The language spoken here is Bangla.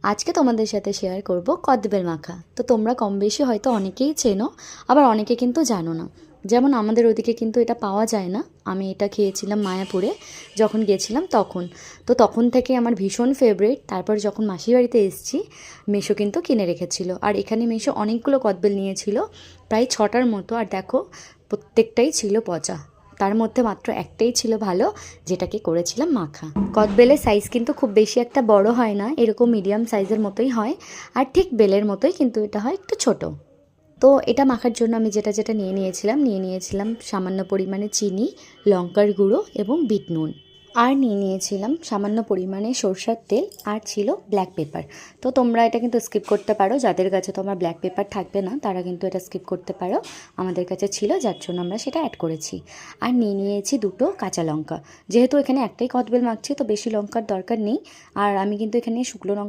আজকে তোমাদের সাথে শেয়ার করব কদবেল মাখা। তো তোমরা কম বেশি হয়তো অনেকেই চেনো, আবার অনেকে কিন্তু জানো না। যেমন আমাদের ওদিকে কিন্তু এটা পাওয়া যায় না। আমি এটা খেয়েছিলাম মায়াপুরে যখন গেছিলাম তখন। তো তখন থেকে আমার ভীষণ ফেভারিট। তারপর যখন মাসির বাড়িতে এসেছি, মেশো কিন্তু কিনে রেখেছিল। আর এখানে মেশো অনেকগুলো কদবেল নিয়েছিল, প্রায় 6টার মতো। আর দেখো, প্রত্যেকটাই ছিল পচা। তার মধ্যে মাত্র একটাই ছিল ভালো, যেটাকে করেছিলাম মাখা। কদবেলের সাইজ কিন্তু খুব বেশি একটা বড় হয় না, এরকম মিডিয়াম সাইজের মতোই হয়। আর ঠিক বেলের মতোই, কিন্তু এটা হয় একটু ছোট। তো এটা মাখার জন্য আমি যেটা নিয়ে নিয়েছিলাম সামান্য পরিমাণে চিনি, লঙ্কার গুঁড়ো এবং বিট নুন। আর নিয়ে নিয়েছিলাম সামান্য পরিমাণে সরষের তেল, আর ছিল ব্ল্যাক পেপার। তো তোমরা এটা কিন্তু স্কিপ করতে পারো, যাদের কাছে তোমার ব্ল্যাক পেপার থাকবে না তারা কিন্তু এটা স্কিপ করতে পারো। আমাদের কাছে ছিল, যার জন্য আমরা সেটা অ্যাড করেছি। আর নিয়ে নিয়েছি 2টো কাঁচা লঙ্কা। যেহেতু এখানে একটাই কদবেল মাখছি, তো বেশি লঙ্কার দরকার নেই। আর আমি কিন্তু এখানে শুকনো লঙ্কা